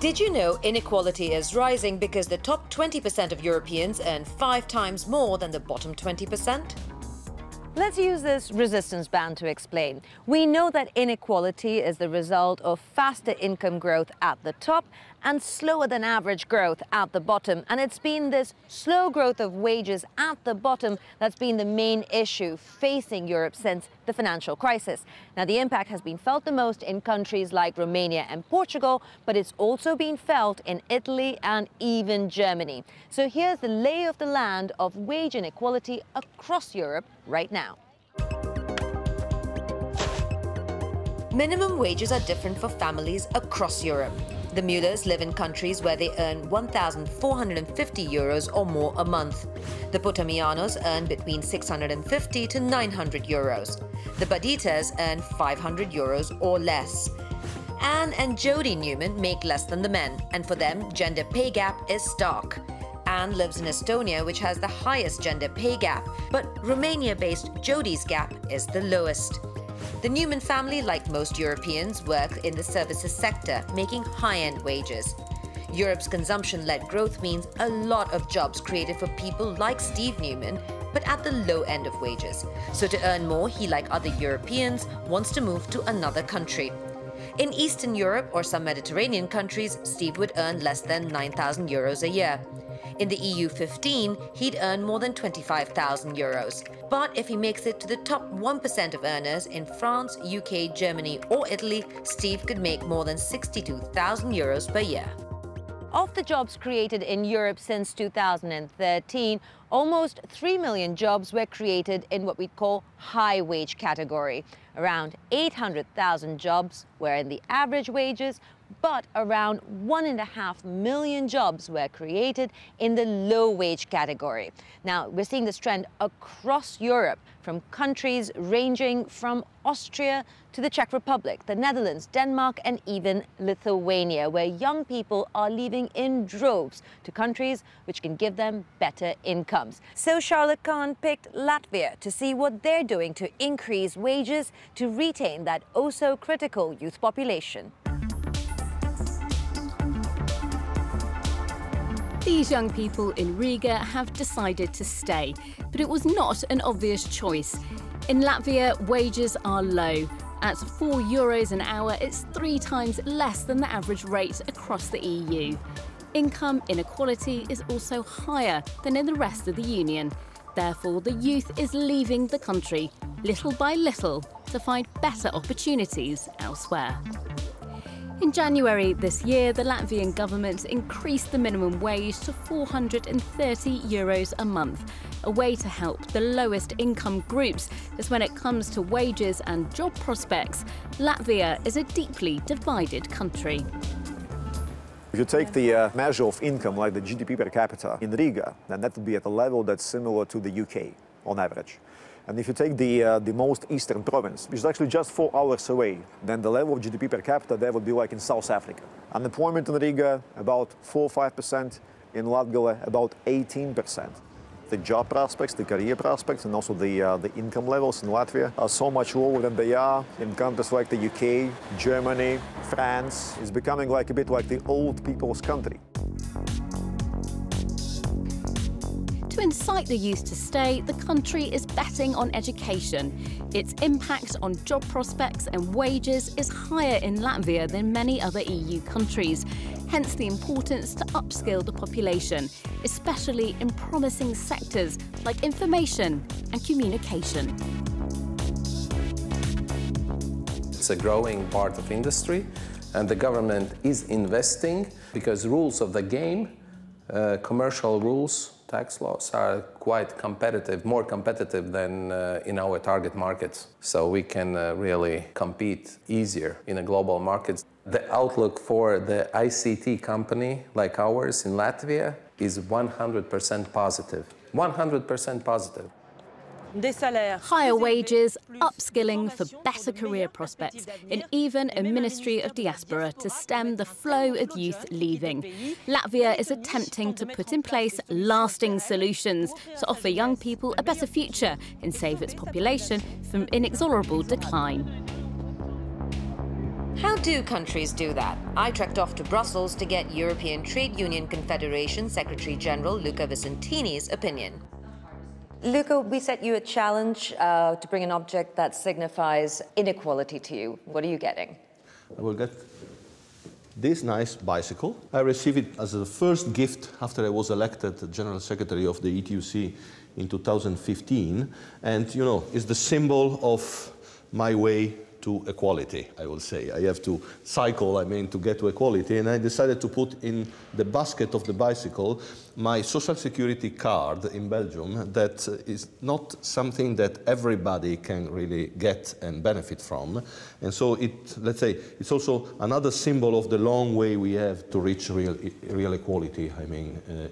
Did you know inequality is rising because the top 20% of Europeans earn 5 times more than the bottom 20%? Let's use this resistance band to explain. We know that inequality is the result of faster income growth at the top and slower than average growth at the bottom. And it's been this slow growth of wages at the bottom that's been the main issue facing Europe since the financial crisis. Now, the impact has been felt the most in countries like Romania and Portugal, but it's also been felt in Italy and even Germany. So here's the lay of the land of wage inequality across Europe right now. Minimum wages are different for families across Europe. The Müllers live in countries where they earn 1,450 euros or more a month. The Potamianos earn between 650 to 900 euros. The Baditas earn 500 euros or less. Anne and Jody Newman make less than the men, and for them, gender pay gap is stark. Anne lives in Estonia, which has the highest gender pay gap, but Romania-based Jody's gap is the lowest. The Newman family, like most Europeans, work in the services sector, making high-end wages. Europe's consumption-led growth means a lot of jobs created for people like Steve Newman, but at the low end of wages. So to earn more, he, like other Europeans, wants to move to another country. In Eastern Europe or some Mediterranean countries, Steve would earn less than 9,000 euros a year. In the EU 15, he'd earn more than 25,000 euros. But if he makes it to the top 1% of earners in France, UK, Germany or Italy, Steve could make more than 62,000 euros per year. Of the jobs created in Europe since 2013, almost 3 million jobs were created in what we'd call high wage category. Around 800,000 jobs were in the average wages, but around 1.5 million jobs were created in the low wage category. Now, we're seeing this trend across Europe, from countries ranging from Austria to the Czech Republic, the Netherlands, Denmark, and even Lithuania, where young people are leaving in droves to countries which can give them better incomes. So Charlotte Kahn picked Latvia to see what they're doing to increase wages to retain that oh-so-critical youth population. These young people in Riga have decided to stay, but it was not an obvious choice. In Latvia, wages are low. At €4 an hour, it's 3 times less than the average rate across the EU. Income inequality is also higher than in the rest of the Union. Therefore, the youth is leaving the country, little by little, to find better opportunities elsewhere. In January this year, the Latvian government increased the minimum wage to €430 a month, a way to help the lowest income groups, as when it comes to wages and job prospects, Latvia is a deeply divided country. If you take the measure of income, like the GDP per capita in Riga, then that would be at a level that's similar to the UK on average. And if you take the most eastern province, which is actually just 4 hours away, then the level of GDP per capita there would be like in South Africa. Unemployment in Riga, about 4 or 5%. In Latvia, about 18%. The job prospects, the career prospects, and also the income levels in Latvia are so much lower than they are in countries like the UK, Germany, France. It's becoming like a bit like the old people's country. To incite the youth to stay, the country is betting on education. Its impact on job prospects and wages is higher in Latvia than many other EU countries, hence the importance to upskill the population, especially in promising sectors like information and communication. It's a growing part of industry, and the government is investing because rules of the game, commercial rules, tax laws are quite competitive, more competitive than in our target markets. So we can really compete easier in a global market. The outlook for the ICT company like ours in Latvia is 100% positive. 100% positive. Higher wages, upskilling for better career prospects, and even a Ministry of Diaspora to stem the flow of youth leaving. Latvia is attempting to put in place lasting solutions to offer young people a better future and save its population from inexorable decline. How do countries do that? I trekked off to Brussels to get European Trade Union Confederation Secretary-General Luca Vicentini's opinion. Luca, we set you a challenge to bring an object that signifies inequality to you. What are you getting? I will get this nice bicycle. I received it as the first gift after I was elected General Secretary of the ETUC in 2015. And, you know, it's the symbol of my way to equality, I will say. I have to cycle, to get to equality, and I decided to put in the basket of the bicycle my social security card in Belgium that is not something that everybody can really get and benefit from. And so let's say, it's also another symbol of the long way we have to reach real equality,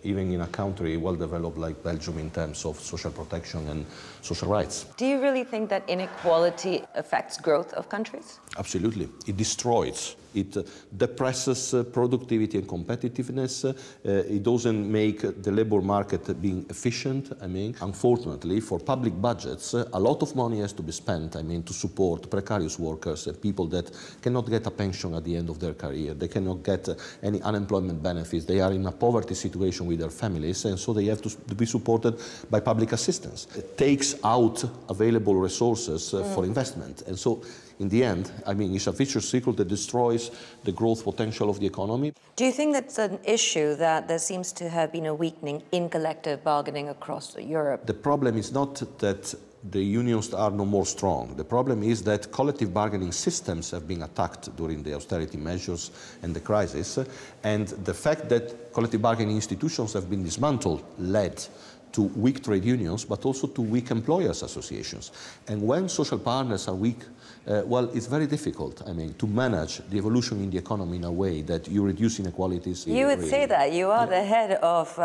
even in a country well developed like Belgium in terms of social protection and social rights. Do you really think that inequality affects growth of countries? Absolutely. It destroys. It depresses productivity and competitiveness. It doesn't make the labor market being efficient. Unfortunately, for public budgets, a lot of money has to be spent, to support precarious workers and people that cannot get a pension at the end of their career. They cannot get any unemployment benefits. They are in a poverty situation with their families, and so they have to be supported by public assistance. It takes out available resources for investment. And so, in the end, it's a vicious circle that destroys the growth potential of the economy. Do you think that's an issue that there seems to have been a weakening in collective bargaining across Europe? The problem is not that the unions are no more strong. The problem is that collective bargaining systems have been attacked during the austerity measures and the crisis, and the fact that collective bargaining institutions have been dismantled led to weak trade unions, but also to weak employers' associations. And when social partners are weak, it's very difficult, to manage the evolution in the economy in a way that you reduce inequalities. You would say that. You are the head of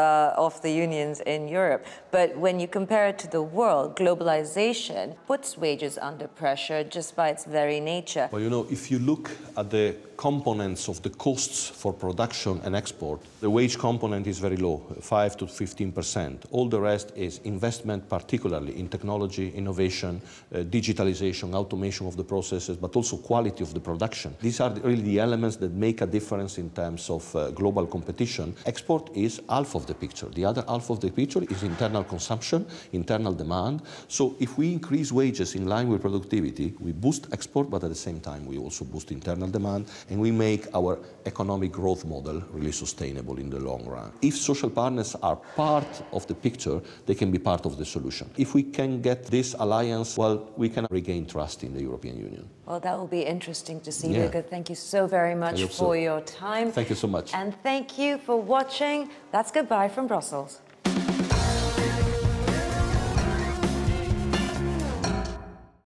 the unions in Europe. But when you compare it to the world, globalization puts wages under pressure just by its very nature. Well, if you look at the components of the costs for production and export, the wage component is very low, 5 to 15%. All the rest is investment, particularly in technology, innovation, digitalization, automation of the processes, but also quality of the production. These are really the elements that make a difference in terms of global competition. Export is half of the picture. The other half of the picture is internal consumption, internal demand. So if we increase wages in line with productivity, we boost export, but at the same time we also boost internal demand, and we make our economic growth model really sustainable in the long run. If social partners are part of the picture, they can be part of the solution. If we can get this alliance, we can regain trust in the European Union. Well, that will be interesting to see, Luca. Thank you so very much for your time. Thank you so much. And thank you for watching. That's goodbye from Brussels.